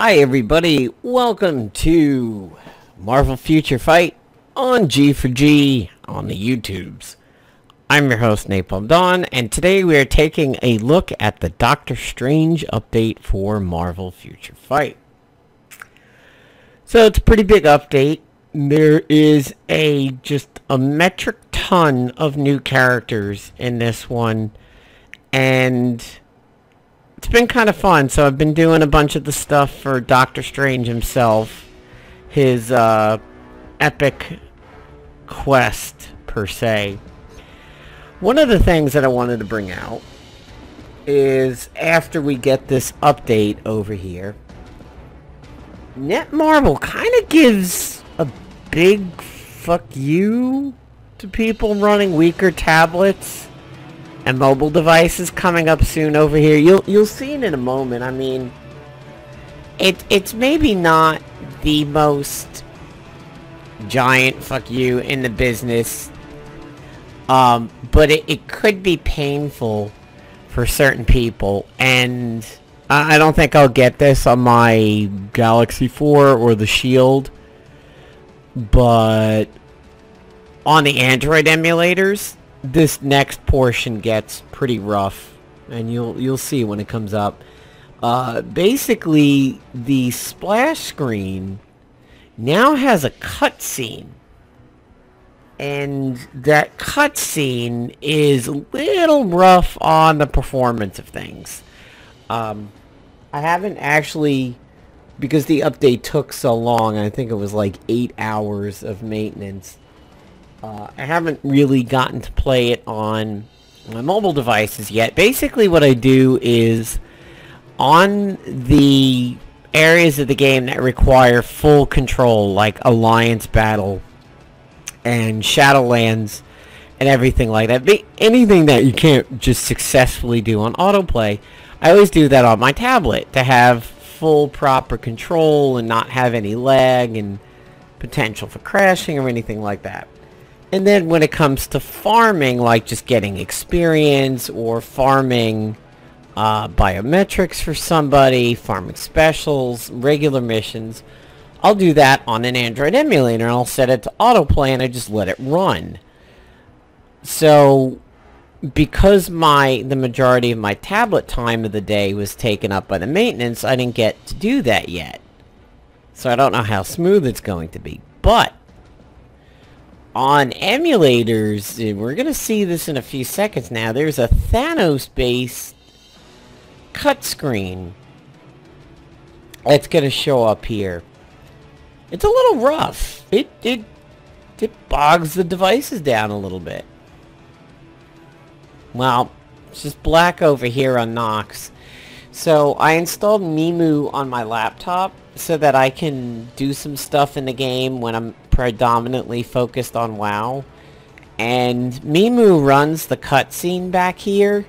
Hi everybody, welcome to Marvel Future Fight on G4G on the YouTubes. I'm your host Napalm Dawn, and today we are taking a look at the Doctor Strange update for Marvel Future Fight. So it's a pretty big update. There is just a metric ton of new characters in this one, and it's been kind of fun. So I've been doing a bunch of the stuff for Doctor Strange himself, his epic quest per se. One of the things that I wanted to bring out is after we get this update over here, Netmarble kind of gives a big fuck you to people running weaker tablets and mobile devices coming up soon over here. You'll see it in a moment. I mean, it's maybe not the most giant fuck you in the business, but it could be painful for certain people, and I don't think I'll get this on my Galaxy 4 or the Shield, but on the Android emulators, this next portion gets pretty rough, and you'll see when it comes up. Basically, the splash screen now has a cutscene, and that cutscene is a little rough on the performance of things. I haven't actually, because the update took so long, I think it was like 8 hours of maintenance. I haven't really gotten to play it on my mobile devices yet. Basically what I do is, on the areas of the game that require full control, like Alliance Battle and Shadowlands and everything like that, anything that you can't just successfully do on autoplay, I always do that on my tablet to have full proper control and not have any lag and potential for crashing or anything like that. And then when it comes to farming, like just getting experience or farming biometrics for somebody, farming specials, regular missions, I'll do that on an Android emulator, and I'll set it to autoplay, and I just let it run. So because the majority of my tablet time of the day was taken up by the maintenance, I didn't get to do that yet. So I don't know how smooth it's going to be. But on emulators, we're going to see this in a few seconds now, there's a Thanos-based cut screen that's going to show up here. It's a little rough. It bogs the devices down a little bit. Well, it's just black over here on Nox. So I installed Mimu on my laptop so that I can do some stuff in the game when I'm predominantly focused on WoW. And Mimu runs the cutscene back here,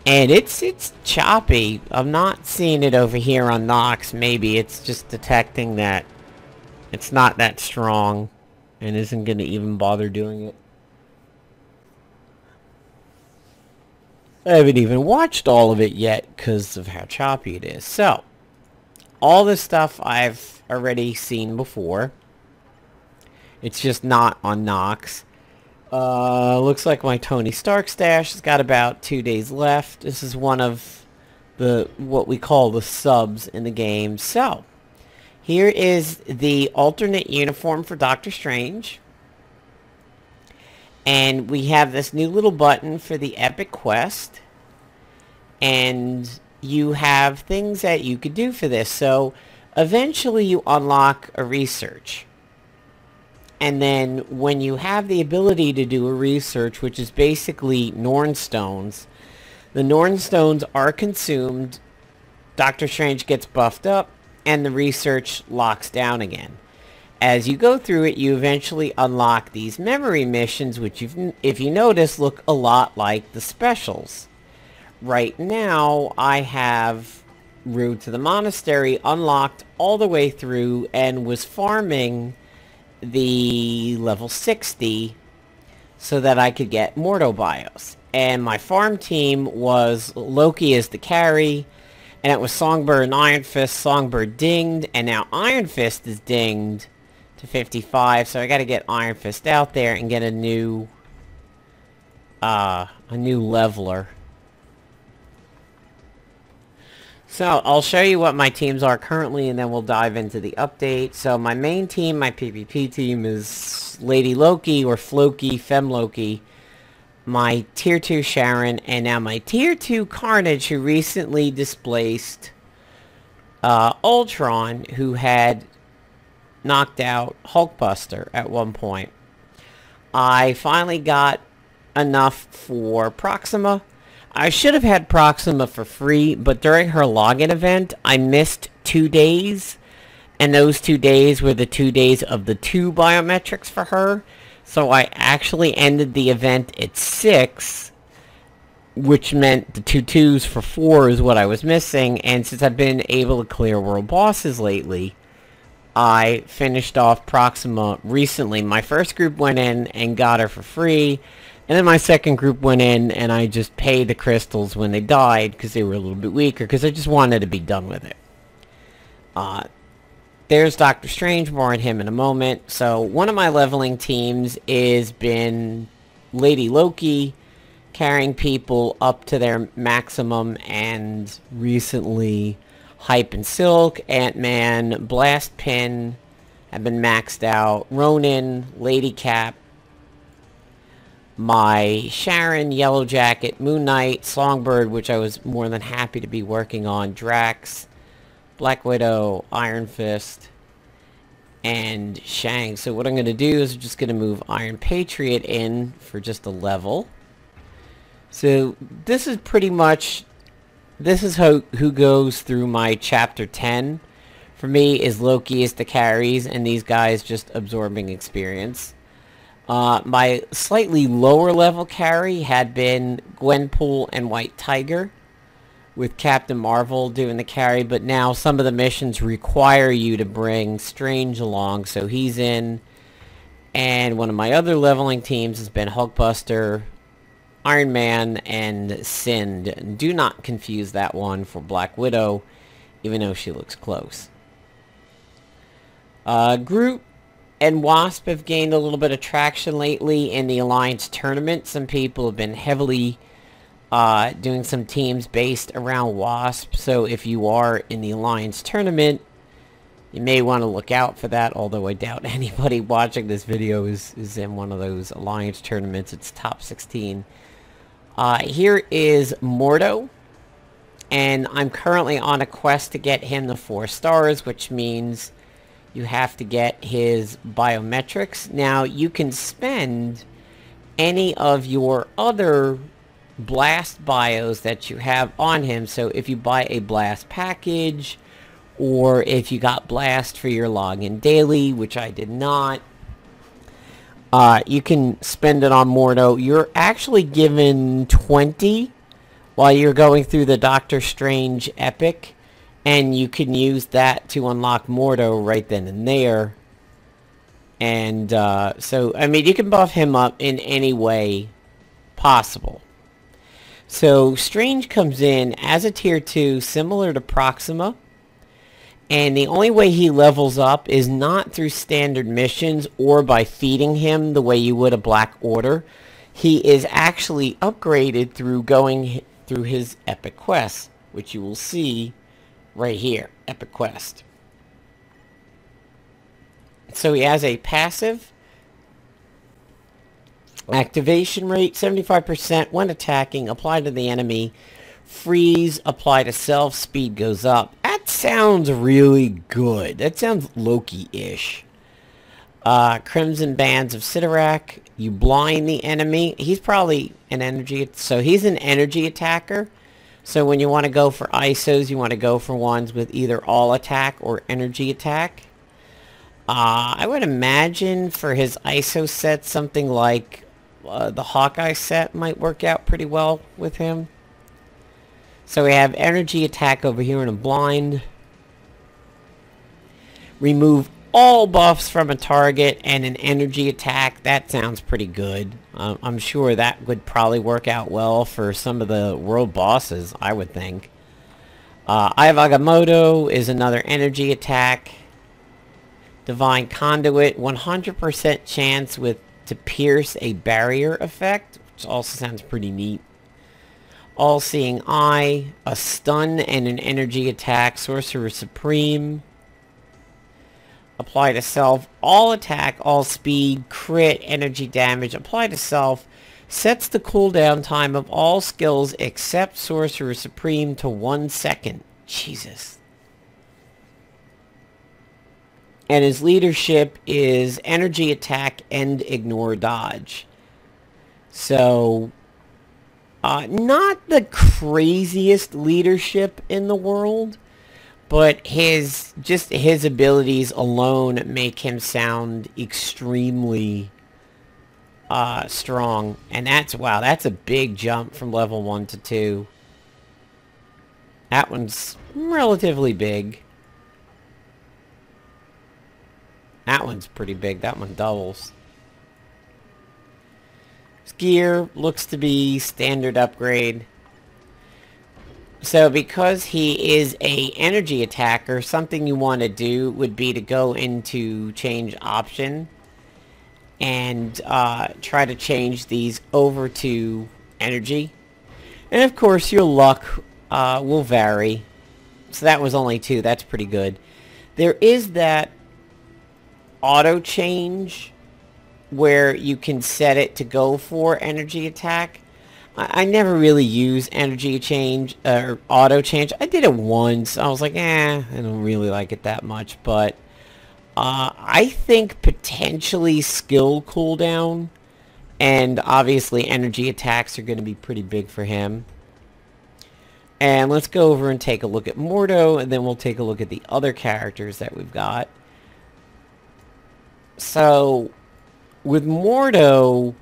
and it's choppy. I'm not seeing it over here on Nox. Maybe it's just detecting that it's not that strong and isn't going to even bother doing it. I haven't even watched all of it yet because of how choppy it is. So, all this stuff I've already seen before. It's just not on Nox. Looks like my Tony Stark stash has got about 2 days left. This is one of what we call the subs in the game. So, here is the alternate uniform for Doctor Strange. And we have this new little button for the epic quest. And you have things that you could do for this. So eventually you unlock a research. And then when you have the ability to do a research, which is basically Norn Stones, the Norn Stones are consumed, Doctor Strange gets buffed up, and the research locks down again. As you go through it, you eventually unlock these memory missions, which, if you notice, look a lot like the specials. Right now, I have Road to the Monastery unlocked all the way through and was farming the level 60 so that I could get Mordo bios. And my farm team was Loki as the carry, And it was Songbird and Iron Fist. Songbird dinged, and now Iron Fist is dinged to 55. So I got to get Iron Fist out there and get a new leveler. So I'll show you what my teams are currently, and then we'll dive into the update. So my main team, my PvP team, is Lady Loki, or Floki, Femloki. My tier 2 Sharon, and now my tier 2 Carnage, who recently displaced Ultron, who had knocked out Hulkbuster at one point. I finally got enough for Proxima. I should have had Proxima for free, but during her login event, I missed 2 days, and those 2 days were the 2 days of the 2 biometrics for her. So I actually ended the event at 6, which meant the 2 2s for 4 is what I was missing. And since I've been able to clear world bosses lately, I finished off Proxima recently. My first group went in and got her for free. And then my second group went in and I just paid the crystals when they died because they were a little bit weaker, because I just wanted to be done with it. There's Doctor Strange, more on him in a moment. So one of my leveling teams is been Lady Loki, carrying people up to their maximum, and recently Hype and Silk, Ant-Man, Blast Pin have been maxed out. Ronin, Lady Cap, my Sharon, Yellow Jacket, Moon Knight, Songbird, which I was more than happy to be working on, Drax, Black Widow, Iron Fist, and Shang. So what I'm going to do is I'm just going to move Iron Patriot in for just a level. So this is pretty much, this is who goes through my chapter 10. For me, is Loki is the carries, and these guys just absorbing experience. My slightly lower level carry had been Gwenpool and White Tiger, with Captain Marvel doing the carry, but now some of the missions require you to bring Strange along, so he's in. And one of my other leveling teams has been Hulkbuster, Iron Man, and Sind. Do not confuse that one for Black Widow, even though she looks close. Groot and Wasp have gained a little bit of traction lately in the Alliance tournament. Some people have been heavily doing some teams based around Wasp, so if you are in the Alliance tournament, you may want to look out for that, although I doubt anybody watching this video is in one of those Alliance tournaments. It's top 16. Here is Mordo, and I'm currently on a quest to get him the 4 stars, which means you have to get his biometrics. Now, you can spend any of your other blast bios that you have on him. So if you buy a blast package, or if you got blast for your login daily, which I did not, you can spend it on Mordo. You're actually given 20 while you're going through the Doctor Strange epic, and you can use that to unlock Mordo right then and there. And so I mean, you can buff him up in any way possible. So Strange comes in as a tier 2, similar to Proxima, and the only way he levels up is not through standard missions or by feeding him the way you would a Black Order. He is actually upgraded through going through his epic quests, which you will see right here, epic quest. So he has a passive activation rate, 75% when attacking, apply to the enemy, freeze, apply to self, speed goes up. That sounds really good. That sounds Loki-ish. Crimson Bands of Sidorak, you blind the enemy. He's probably an energy, so he's an energy attacker. So when you want to go for ISOs, you want to go for ones with either all attack or energy attack. I would imagine for his ISO set, something like the Hawkeye set might work out pretty well with him. So we have energy attack over here in a blind. Remove all buffs from a target and an energy attack. That sounds pretty good. I'm sure that would probably work out well for some of the world bosses, I would think. Mordo is another energy attack. Divine Conduit, 100% chance to pierce a barrier effect, which also sounds pretty neat. All-Seeing Eye, a stun and an energy attack. Sorcerer Supreme. Apply to self. All attack, all speed, crit, energy damage. Apply to self. Sets the cooldown time of all skills except Sorcerer Supreme to 1 second. Jesus. And his leadership is energy attack and ignore dodge. So, not the craziest leadership in the world, but his abilities alone make him sound extremely strong. And that's a big jump from level 1 to 2. That one's relatively big. That one's pretty big. That one doubles. His gear looks to be standard upgrade. So because he is a energy attacker, something you want to do would be to go into change option and try to change these over to energy. And of course your luck will vary. So that was only 2. That's pretty good. There is that auto change where you can set it to go for energy attack. I never really use energy change or auto change. I did it once. I was like, I don't really like it that much. But I think potentially skill cooldown and obviously energy attacks are going to be pretty big for him. And let's go over and take a look at Mordo, and then we'll take a look at the other characters that we've got. So, with Mordo,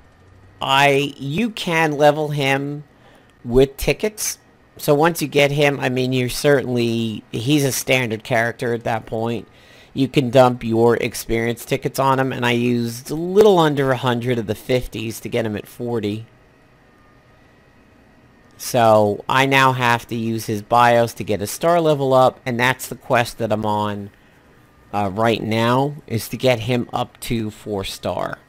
you can level him with tickets. So once you get him, I mean, he's a standard character at that point. You can dump your experience tickets on him, and I used a little under 100 of the 50s to get him at 40. So, I now have to use his BIOS to get his star level up, and that's the quest that I'm on right now, is to get him up to 4-star.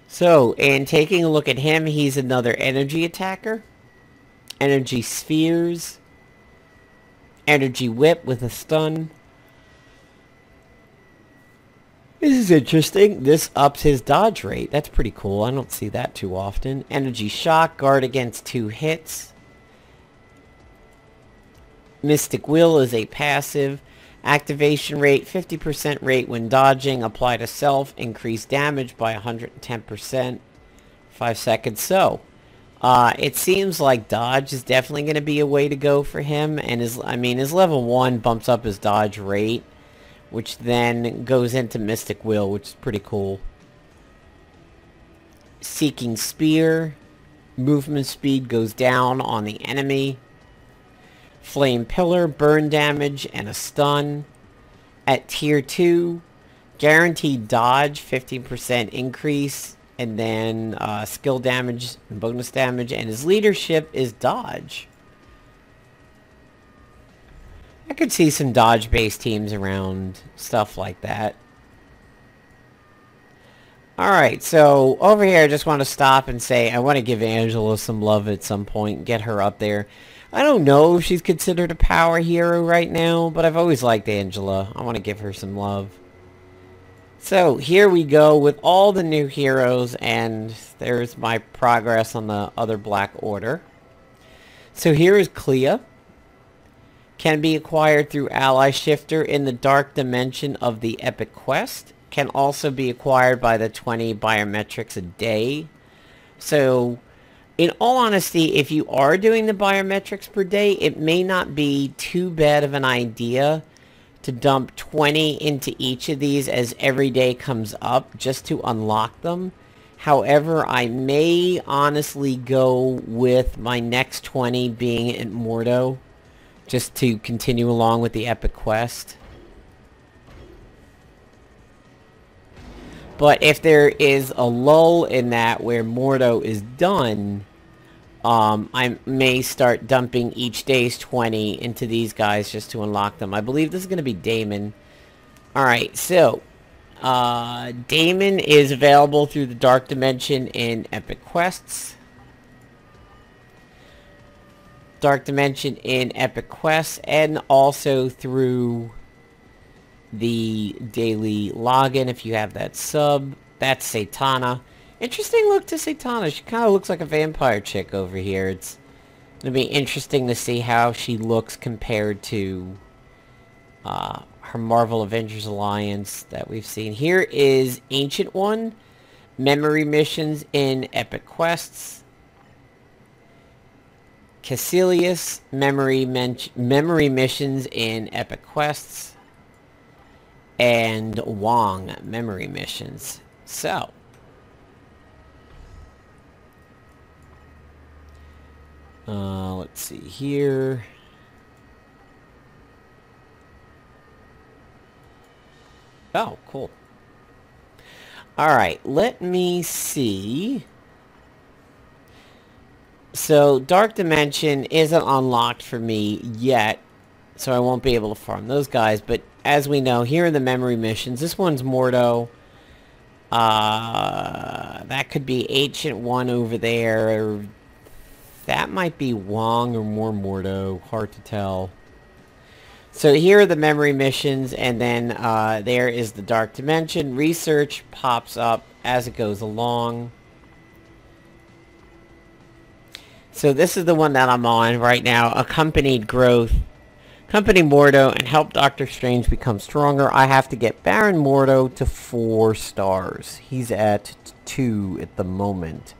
So, in taking a look at him, he's another energy attacker. Energy spheres. Energy whip with a stun. This is interesting. This ups his dodge rate. That's pretty cool. I don't see that too often. Energy shock, guard against 2 hits. Mystic Will is a passive. Activation rate, 50% rate when dodging. Apply to self. Increase damage by 110%. 5 seconds. So, it seems like dodge is definitely going to be a way to go for him. And his level 1 bumps up his dodge rate, which then goes into Mystic Will, which is pretty cool. Seeking Spear. Movement speed goes down on the enemy. Flame Pillar, burn damage, and a stun. At tier 2, guaranteed dodge, 15% increase, and then skill damage and bonus damage, and his leadership is dodge. I could see some dodge-based teams around, stuff like that. Alright, so over here I just want to stop and say I want to give Angela some love at some point, get her up there. I don't know if she's considered a power hero right now, but I've always liked Angela. I want to give her some love. So, here we go with all the new heroes, and there's my progress on the other Black Order. So here is Clea. Can be acquired through Ally Shifter in the Dark Dimension of the Epic Quest. Can also be acquired by the 20 biometrics a day. So, in all honesty, if you are doing the biometrics per day, it may not be too bad of an idea to dump 20 into each of these as every day comes up just to unlock them. However, I may honestly go with my next 20 being at Mordo, just to continue along with the Epic Quest. But if there is a lull in that where Mordo is done, I may start dumping each day's 20 into these guys just to unlock them. I believe this is going to be Daimon. Alright, so Daimon is available through the Dark Dimension in Epic Quests. Dark Dimension in Epic Quests, and also through the daily login if you have that sub. That's Satana. Interesting look to Satana. She kind of looks like a vampire chick over here. It's going to be interesting to see how she looks compared to her Marvel Avengers Alliance that we've seen. Here is Ancient One. Memory missions in Epic Quests. Caecilius. Memory missions in Epic Quests. And Wong. Memory missions. So. Let's see here. Oh, cool. Alright, let me see. So, Dark Dimension isn't unlocked for me yet, so I won't be able to farm those guys, but as we know, here are the memory missions. This one's Mordo. That could be Ancient One over there. That might be Wong or more Mordo. Hard to tell. So here are the memory missions, and then there is the Dark Dimension. Research pops up as it goes along. So this is the one that I'm on right now. Accompanied growth. Accompany Mordo and help Doctor Strange become stronger. I have to get Baron Mordo to 4 stars. He's at 2 at the moment.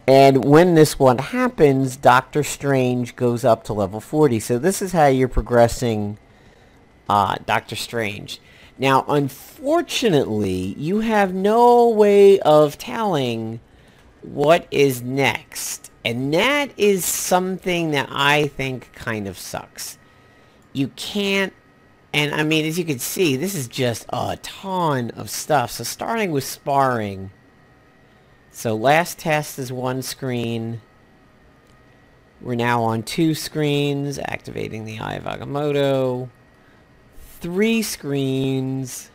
And when this one happens, Doctor Strange goes up to level 40. So this is how you're progressing Doctor Strange. Now, unfortunately, you have no way of telling what is next. And that is something that I think kind of sucks. You can't, and I mean, as you can see, this is just a ton of stuff. So starting with sparring. So last test is 1 screen. We're now on 2 screens, activating the Eye of Agamotto. 3 screens.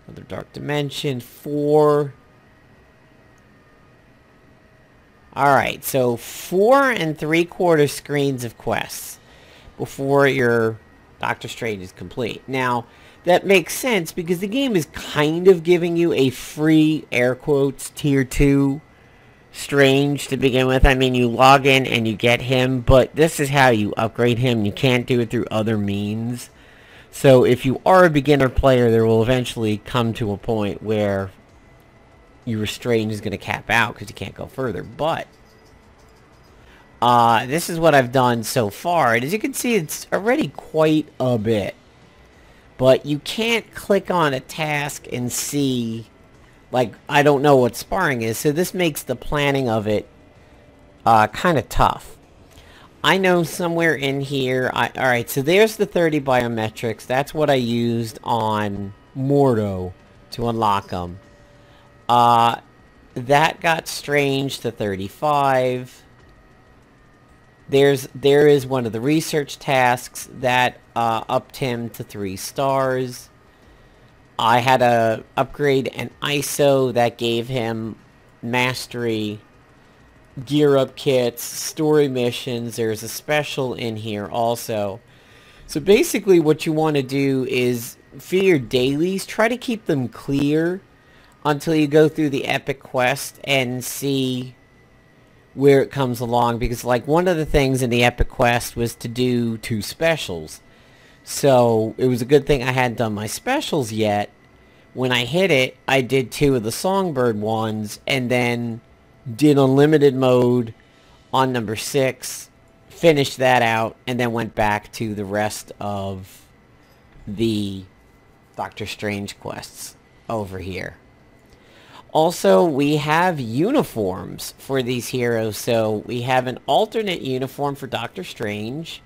Another Dark Dimension. 4. Alright, so 4 3/4 screens of quests before your Doctor Strange is complete. Now, that makes sense because the game is kind of giving you a free, air quotes, tier 2 Strange to begin with. I mean, you log in and you get him, but this is how you upgrade him. You can't do it through other means. So if you are a beginner player, there will eventually come to a point where your Strange is going to cap out because you can't go further. But this is what I've done so far. And as you can see, it's already quite a bit. But you can't click on a task and see, like, I don't know what sparring is. So this makes the planning of it kind of tough. I know somewhere in here, alright, so there's the 30 biometrics. That's what I used on Mordo to unlock them. That got Strange to 35. There is one of the research tasks that upped him to 3 stars. I had to upgrade an ISO that gave him mastery, gear up kits, story missions. There's a special in here also. So basically what you want to do is, for your dailies, try to keep them clear until you go through the epic quest and see where it comes along, because like one of the things in the epic quest was to do 2 specials. So it was a good thing I hadn't done my specials yet. When I hit it, I did 2 of the Songbird ones and then did unlimited mode on number 6, finished that out, and then went back to the rest of the Doctor Strange quests over here. Also, we have uniforms for these heroes. So we have an alternate uniform for Doctor Strange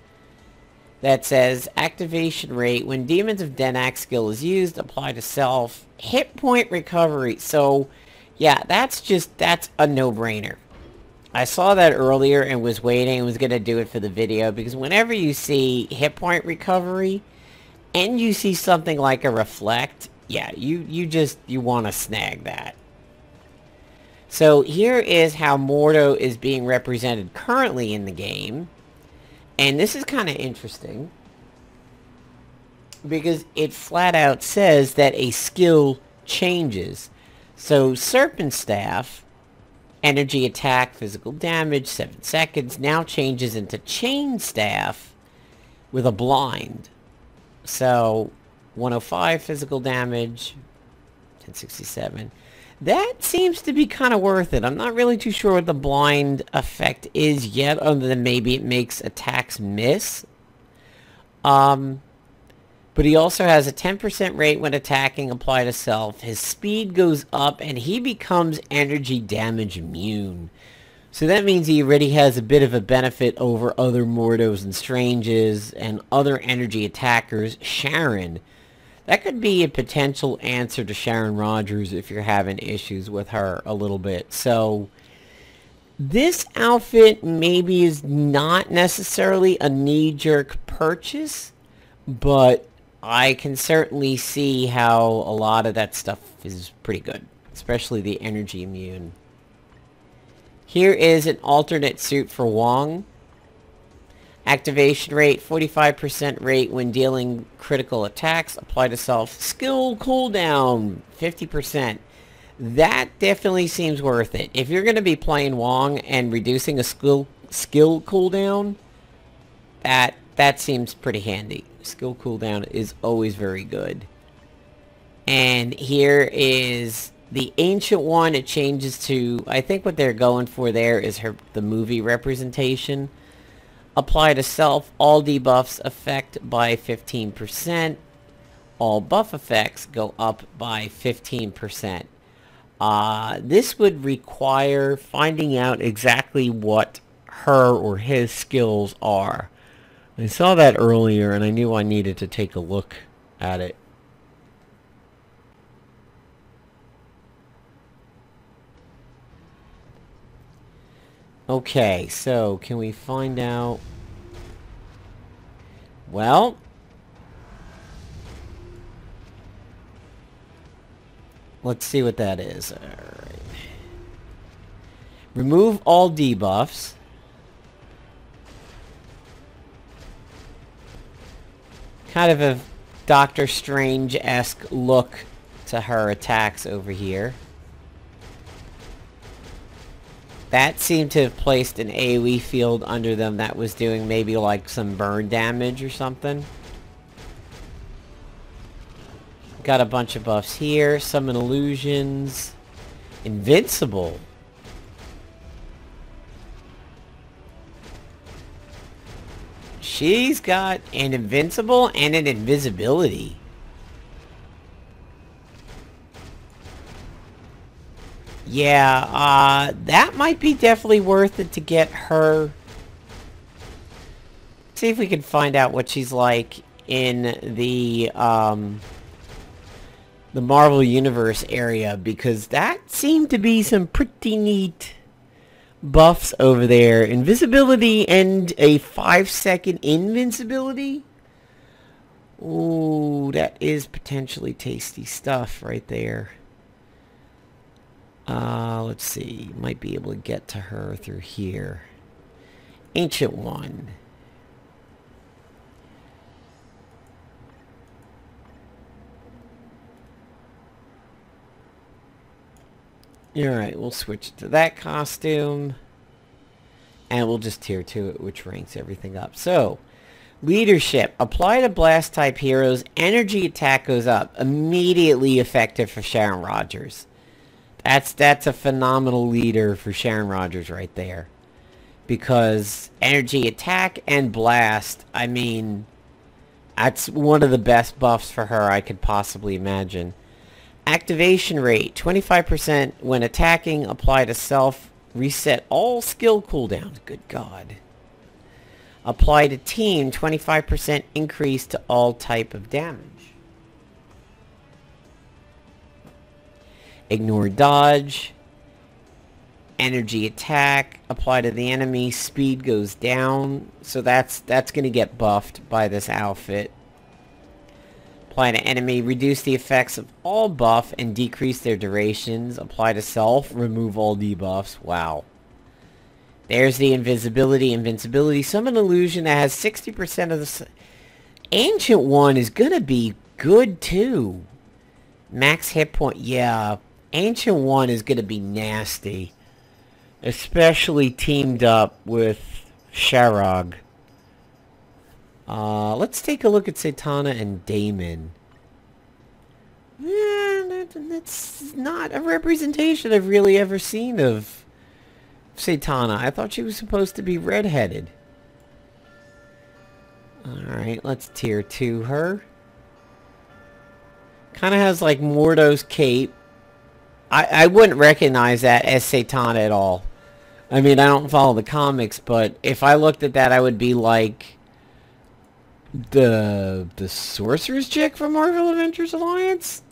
that says activation rate when Demons of Denac skill is used, apply to self, hit point recovery. So Yeah, that's a no-brainer. I saw that earlier and was waiting and was going to do it for the video because whenever you see hit point recovery and you see something like a reflect, yeah, you want to snag that. So here is how Mordo is being represented currently in the game. And this is kind of interesting because it flat out says that a skill changes. So Serpent Staff, energy attack, physical damage, 7 seconds, now changes into Chain Staff with a blind. So 105 physical damage, 1067. That seems to be kind of worth it. I'm not really too sure what the blind effect is yet, other than maybe it makes attacks miss. But he also has a 10% rate when attacking applied to self. His speed goes up and he becomes energy damage immune. So that means he already has a bit of a benefit over other Mordos and Stranges and other energy attackers. Sharon. That could be a potential answer to Sharon Rogers if you're having issues with her a little bit. So this outfit maybe is not necessarily a knee-jerk purchase, but I can certainly see how a lot of that stuff is pretty good, especially the energy immune. Here is an alternate suit for Wong. Activation rate, 45% rate when dealing critical attacks. Apply to self. Skill cooldown, 50%. That definitely seems worth it. If you're going to be playing Wong and reducing a skill cooldown, that seems pretty handy. Skill cooldown is always very good. And here is the Ancient One. It changes to, I think what they're going for there is the movie representation. Apply to self. All debuffs affect by 15%. All buff effects go up by 15%. This would require finding out exactly what her or his skills are. I saw that earlier and I knew I needed to take a look at it. Okay, so can we find out? Well, let's see what that is. All right. Remove all debuffs. Kind of a Doctor Strange-esque look to her attacks over here. That seemed to have placed an AoE field under them that was doing maybe like some burn damage or something. Got a bunch of buffs here. Summon illusions. Invincible. She's got an invincible and an invisibility. Yeah, that might be definitely worth it to get her. See if we can find out what she's like in the Marvel Universe area, because that seemed to be some pretty neat buffs over there. Invisibility and a 5-second invincibility. Ooh, that is potentially tasty stuff right there. Let's see. Might be able to get to her through here. Ancient One. Alright, we'll switch to that costume. And we'll just tier 2 it, which ranks everything up. So, leadership. Apply to blast type heroes. Energy attack goes up. Immediately effective for Sharon Rogers. That's a phenomenal leader for Sharon Rogers right there. Because energy attack and blast, I mean, that's one of the best buffs for her I could possibly imagine. Activation rate, 25% when attacking, apply to self, reset all skill cooldowns. Good God. Apply to team, 25% increase to all type of damage. Ignore dodge. Energy attack. Apply to the enemy. Speed goes down. So that's going to get buffed by this outfit. Apply to enemy. Reduce the effects of all buff and decrease their durations. Apply to self. Remove all debuffs. Wow. There's the invisibility. Invincibility. Summon illusion that has 60% of the... Ancient one is going to be good too. Max hit point. Yeah. Ancient one is going to be nasty. Especially teamed up with Sharog. Let's take a look at Satana and Daimon. Yeah, that's not a representation I've really ever seen of Satana. I thought she was supposed to be redheaded. Alright, let's tier 2 her. Kind of has like Mordo's cape. I wouldn't recognize that as Satana at all. I mean, I don't follow the comics, but if I looked at that, I would be like the Sorcerer's chick from Marvel Adventures Alliance?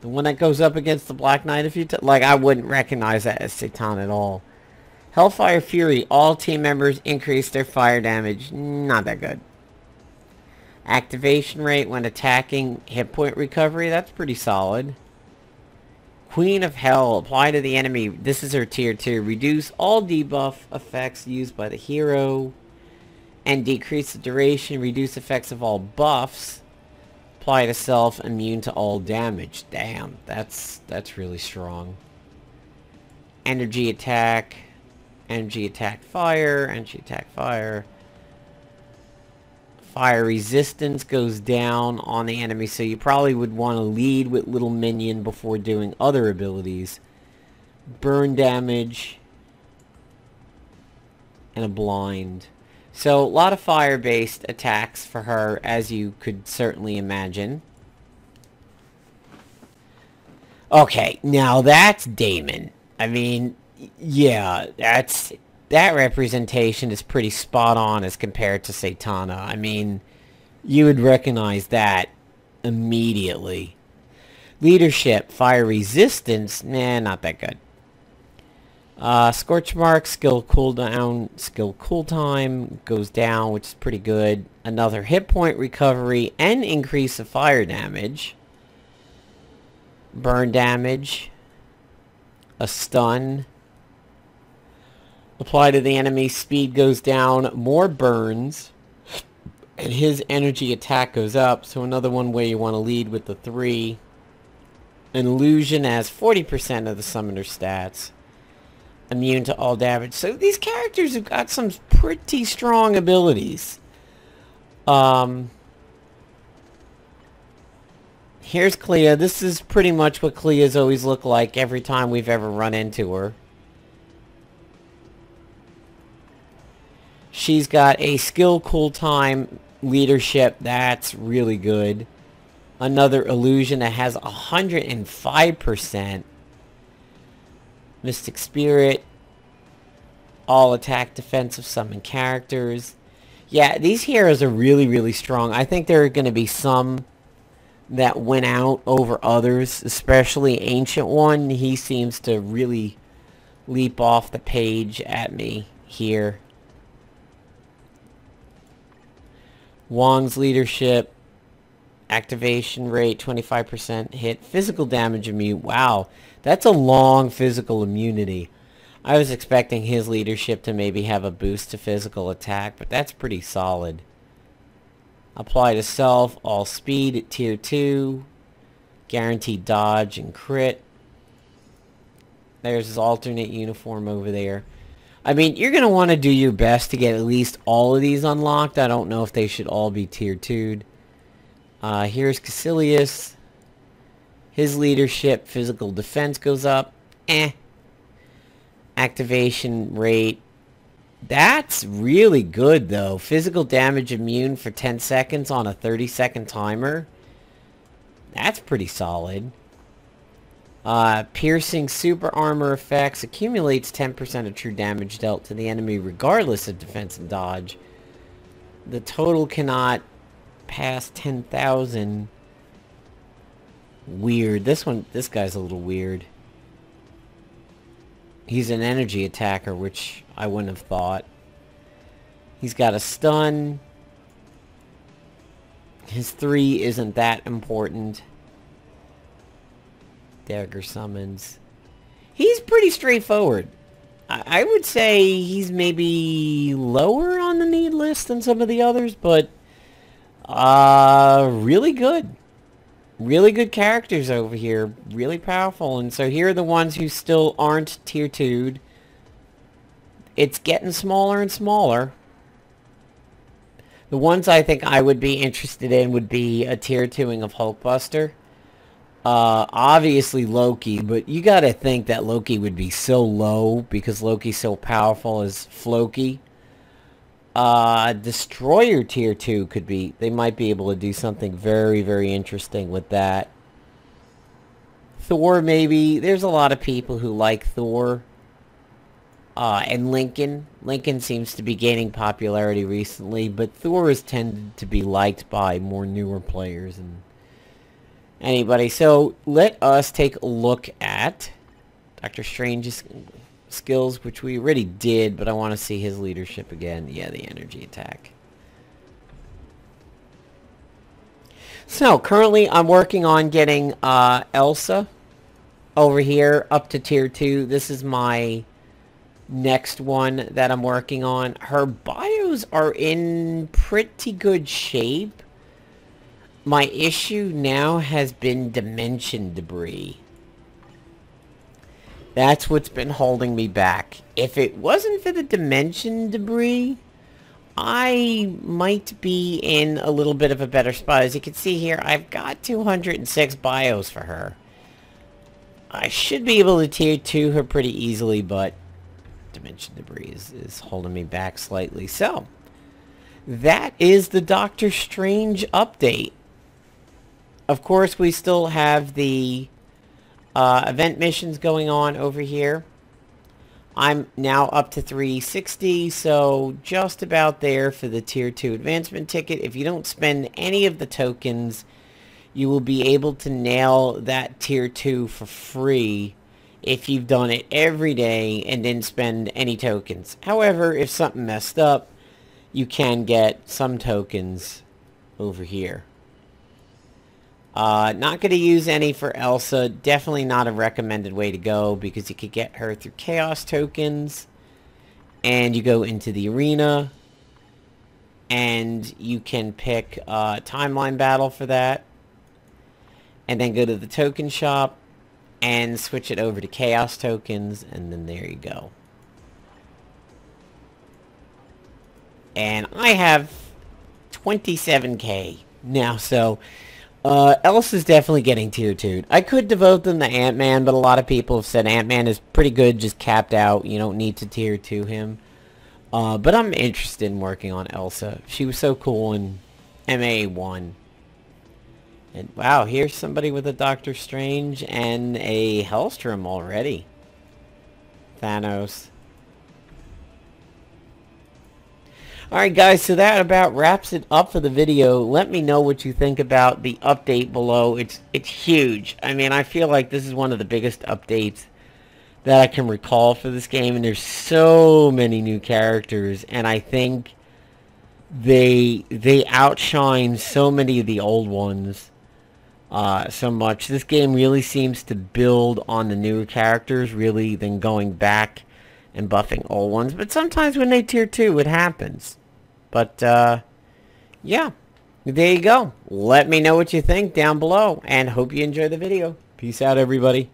The one that goes up against the Black Knight a few times? Like, I wouldn't recognize that as Satana at all. Hellfire Fury. All team members increase their fire damage. Not that good. Activation rate when attacking. Hit point recovery. That's pretty solid. Queen of Hell. Apply to the enemy. This is her tier 2. Reduce all debuff effects used by the hero. And decrease the duration. Reduce effects of all buffs. Apply to self. Immune to all damage. Damn. That's really strong. Energy attack. Energy attack fire. Energy attack fire. Fire resistance goes down on the enemy, so you probably would want to lead with little minion before doing other abilities. Burn damage. And a blind. So, a lot of fire-based attacks for her, as you could certainly imagine. Okay, now that's Daimon. I mean, yeah, that representation is pretty spot on as compared to Satana. I mean, you would recognize that immediately. Leadership, fire resistance, nah, not that good. Scorch mark, skill cooldown, skill cool time goes down, which is pretty good. Another hit point recovery and increase of fire damage. Burn damage. A stun. Apply to the enemy, speed goes down, more burns, and his energy attack goes up. So another one where you want to lead with the 3. An illusion has 40% of the summoner stats. Immune to all damage. So these characters have got some pretty strong abilities. Here's Clea. This is pretty much what Clea's always looked like every time we've ever run into her. She's got a skill cool time leadership. That's really good. Another illusion that has 105%. Mystic Spirit. All attack defensive summon characters. Yeah, these heroes are really, really strong. I think there are going to be some that went out over others. Especially Ancient One. He seems to really leap off the page at me here. Wong's leadership, activation rate, 25% hit, physical damage immune. Wow, that's a long physical immunity. I was expecting his leadership to maybe have a boost to physical attack, but that's pretty solid. Apply to self, all speed at tier 2, guaranteed dodge and crit. There's his alternate uniform over there. I mean, you're going to want to do your best to get at least all of these unlocked. I don't know if they should all be tier 2'd. Here's Caecilius. His leadership, physical defense goes up. Activation rate. That's really good, though. Physical damage immune for 10 seconds on a 30-second timer. That's pretty solid. Piercing super armor effects accumulates 10% of true damage dealt to the enemy regardless of defense and dodge. The total cannot pass 10,000. weird. This guy's a little weird. He's an energy attacker, which I wouldn't have thought. He's got a stun. His 3 isn't that important. Dagger summons. He's pretty straightforward. I would say he's maybe lower on the need list than some of the others, but really good. Really good characters over here. Really powerful. And so here are the ones who still aren't tier 2'd. It's getting smaller and smaller. The ones I think I would be interested in would be a tier 2ing of Hulkbuster. Obviously Loki, but you gotta think that Loki would be so low because Loki's so powerful as Floki. Destroyer tier 2 could be, they might be able to do something very, very interesting with that. Thor maybe, there's a lot of people who like Thor. And Lincoln. Lincoln seems to be gaining popularity recently, but Thor has tended to be liked by more newer players and anybody. So let us take a look at Doctor Strange's skills, which we already did, but I want to see his leadership again. Yeah, the energy attack. So currently I'm working on getting Elsa over here up to tier 2. This is my next one that I'm working on. Her bios are in pretty good shape. My issue now has been dimension debris. That's what's been holding me back. If it wasn't for the dimension debris, I might be in a little bit of a better spot. As you can see here, I've got 206 bios for her. I should be able to tier 2 her pretty easily, but dimension debris is holding me back slightly. So that is the Doctor Strange update. Of course, we still have the event missions going on over here. I'm now up to 360, so just about there for the tier 2 advancement ticket. If you don't spend any of the tokens, you will be able to nail that tier 2 for free if you've done it every day and didn't spend any tokens. However, if something messed up, you can get some tokens over here. Not going to use any for Elsa. Definitely not a recommended way to go because you could get her through chaos tokens. And you go into the arena. And you can pick timeline battle for that. And then go to the token shop. And switch it over to chaos tokens. And then there you go. And I have 27k now, so Elsa's definitely getting tier 2'd. I could devote them to Ant-Man, but a lot of people have said Ant-Man is pretty good, just capped out. You don't need to tier 2 him. But I'm interested in working on Elsa. She was so cool in MA1. And wow, here's somebody with a Doctor Strange and a Hellstrom already. Thanos. Alright guys, so that about wraps it up for the video. Let me know what you think about the update below. It's huge. I mean, I feel like this is one of the biggest updates that I can recall for this game, and there's so many new characters, and I think they outshine so many of the old ones so much. This game really seems to build on the newer characters really than going back and buffing old ones, but sometimes when they tier 2 it happens. But yeah, there you go. Let me know what you think down below, and hope you enjoy the video. Peace out, everybody.